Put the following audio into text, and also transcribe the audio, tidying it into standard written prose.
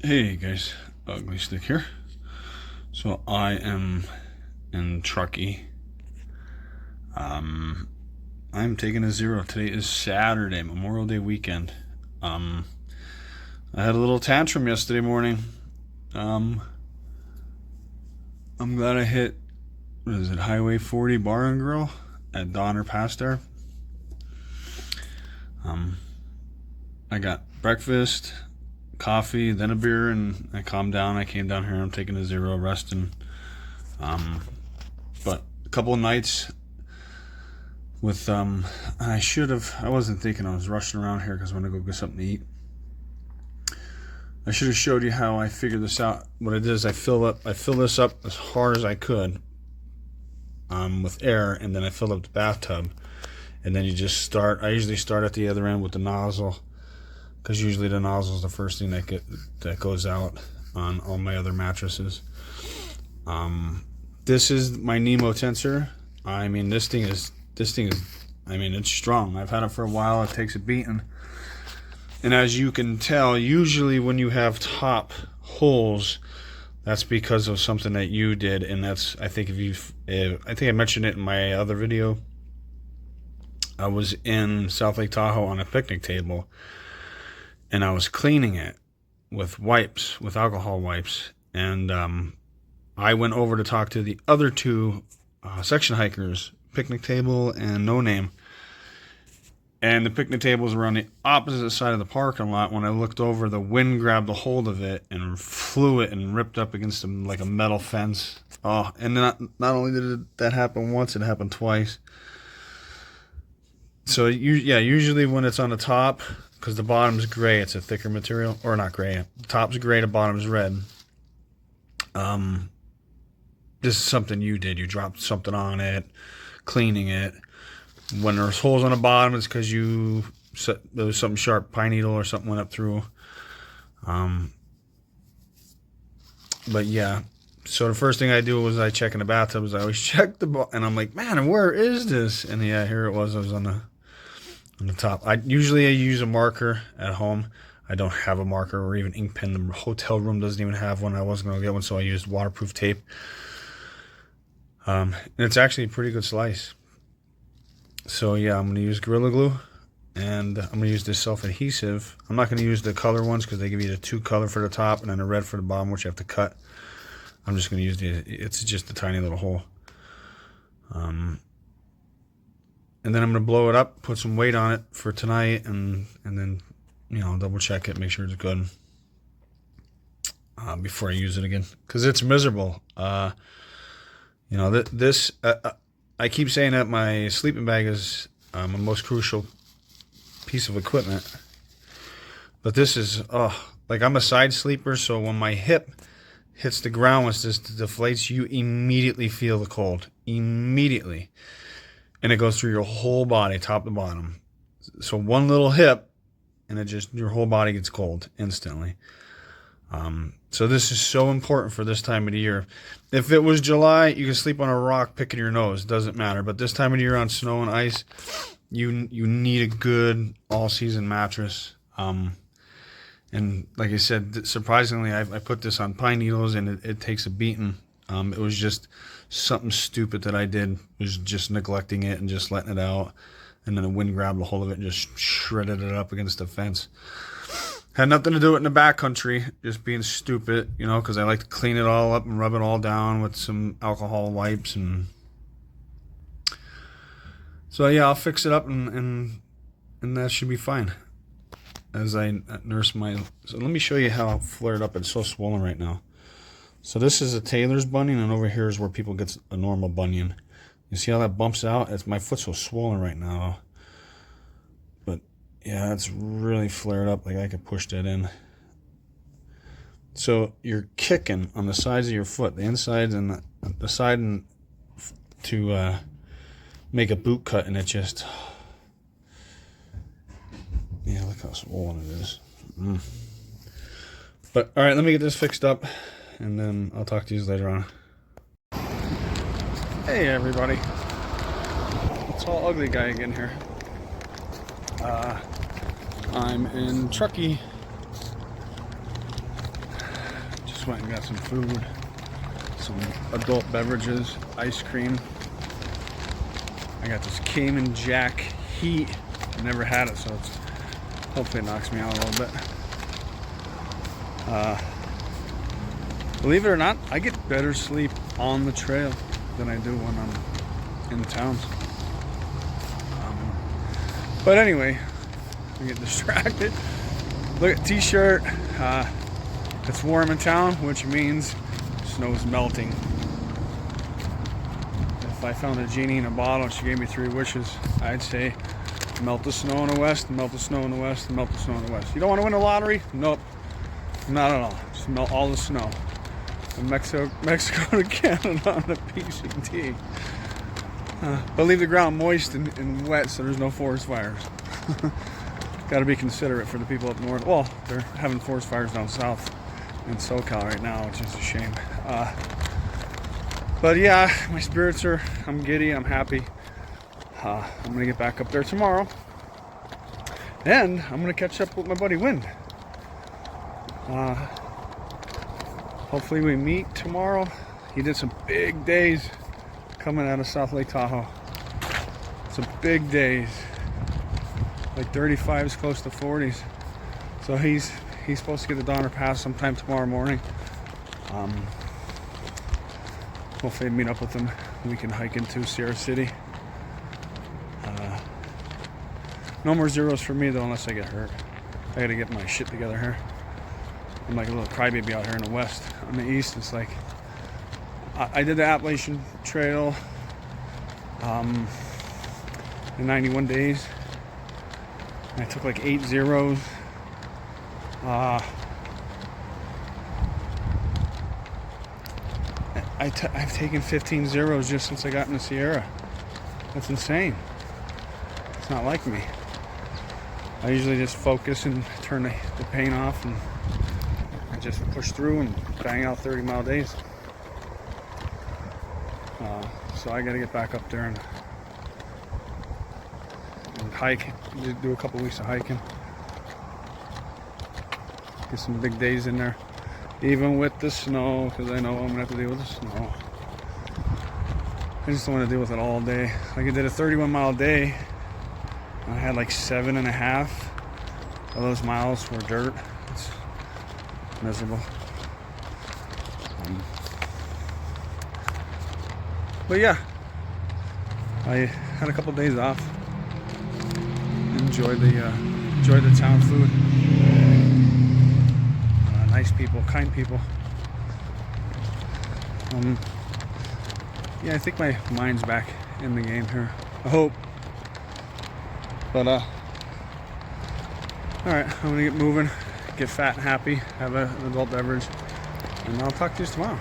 Hey guys, Ugly Stick here. So I am in Truckee. I'm taking a zero. Today is Saturday, Memorial Day weekend. I had a little tantrum yesterday morning. I'm glad I hit, what is it, Highway 40 Bar and Grill at Donner Pass there. I got breakfast, coffee, then a beer, and I calmed down. I came down here. I'm taking a zero, resting. But a couple of nights with I wasn't thinking. I was rushing around here because I want to go get something to eat. I should have showed you how I figured this out. What it is, I fill this up as hard as I could with air, and then I fill up the bathtub, and then you just start. I usually start at the other end with the nozzle, because usually the nozzle is the first thing that goes out on all my other mattresses. This is my Nemo tensor. I mean, this thing is. I mean, it's strong. I've had it for a while. It takes a beating. And as you can tell, usually when you have top holes, that's because of something that you did, and that's, I think I think I mentioned it in my other video. I was in South Lake Tahoe on a picnic table, and I was cleaning it with wipes, with alcohol wipes, and I went over to talk to the other two section hikers, Picnic Table and No Name. And the picnic tables were on the opposite side of the parking lot. When I looked over, the wind grabbed a hold of it and flew it and ripped up against like a metal fence. Oh, and not only did that happen once, it happened twice. So usually when it's on the top, because the bottom's gray, it's a thicker material, or not gray. The top's gray, the bottom's red. This is something you did. You dropped something on it, cleaning it. When there's holes on the bottom, it's because there was something sharp, pine needle or something went up through. But yeah, so the first thing I do was I check in the bathtub. I always check and I'm like, man, where is this? And yeah, here it was. I was on the top. I usually use a marker at home. I don't have a marker or even ink pen. The hotel room doesn't even have one. I wasn't going to get one, so I used waterproof tape. And it's actually a pretty good slice. So yeah, I'm going to use Gorilla Glue, and I'm going to use this self-adhesive. I'm not going to use the color ones because they give you the two color for the top and then the red for the bottom, which you have to cut. I'm just going to use it's just a tiny little hole. And then I'm going to blow it up, put some weight on it for tonight, and then, double check it, make sure it's good before I use it again, because it's miserable. I keep saying that my sleeping bag is my most crucial piece of equipment. But this is, like I'm a side sleeper, so when my hip hits the ground, when this deflates, you immediately feel the cold. Immediately. And it goes through your whole body, top to bottom. So one little hip, and your whole body gets cold instantly. So this is so important for this time of the year. If it was July, you can sleep on a rock picking your nose. Doesn't matter. But this time of the year on snow and ice, you need a good all-season mattress. And like I said, surprisingly, I put this on pine needles, and it takes a beating. It was just something stupid that I did, was just neglecting it and just letting it out. And then the wind grabbed a hold of it and just shredded it up against the fence. Had nothing to do with it in the backcountry, just being stupid, because I like to clean it all up and rub it all down with some alcohol wipes. And so yeah, I'll fix it up and that should be fine. As I nurse so let me show you how flared up. It's so swollen right now. So this is a tailor's bunion, and over here is where people get a normal bunion. You see how that bumps out? My foot's so swollen right now. Yeah, it's really flared up. Like I could push that in. So you're kicking on the sides of your foot, the insides and the side, and to make a boot cut, and it just, yeah, look how swollen it is. But all right, let me get this fixed up, and then I'll talk to you later on. Hey everybody, it's all ugly guy again here. I'm in Truckee. just went and got some food, some adult beverages, ice cream. I got this Cayman Jack Heat. I never had it, so it's hopefully it knocks me out a little bit. Believe it or not, I get better sleep on the trail than I do when I'm in the towns. But anyway, I get distracted. Look at t-shirt. It's warm in town, which means snow's melting. If I found a genie in a bottle and she gave me 3 wishes, I'd say melt the snow in the west, melt the snow in the west, melt the snow in the west. You don't want to win the lottery? Nope. Not at all. Just melt all the snow. From Mexico to Canada on the PCT. But leave the ground moist and wet so there's no forest fires. Got to be considerate for the people up north. Well, they're having forest fires down south in SoCal right now, which is a shame. But yeah, my spirits are, I'm giddy, I'm happy. I'm going to get back up there tomorrow. And I'm going to catch up with my buddy Wind. Hopefully we meet tomorrow. He did some big days coming out of South Lake Tahoe. Some big days. Like 35s, close to 40s. So he's supposed to get the Donner Pass sometime tomorrow morning. Hopefully meet up with him. We can hike into Sierra City. No more zeros for me though, unless I get hurt. I gotta get my shit together here. I'm like a little crybaby out here in the west. On the east, it's like I did the Appalachian Trail in 91 days. And I took like 8 zeros. I've taken 15 zeros just since I got in the Sierra. That's insane. It's not like me. I usually just focus and turn the pain off and I just push through and bang out 30-mile days. So I gotta get back up there and hike, do a couple weeks of hiking. Get some big days in there. Even with the snow, because I know I'm gonna have to deal with the snow. I just don't want to deal with it all day. Like I did a 31-mile day. I had like 7.5 of those miles were dirt. It's miserable. But yeah, I had a couple days off. Enjoyed the town food. Nice people, kind people. Yeah, I think my mind's back in the game here. I hope. But all right, I'm gonna get moving, get fat and happy, have an adult beverage, and I'll talk to you tomorrow.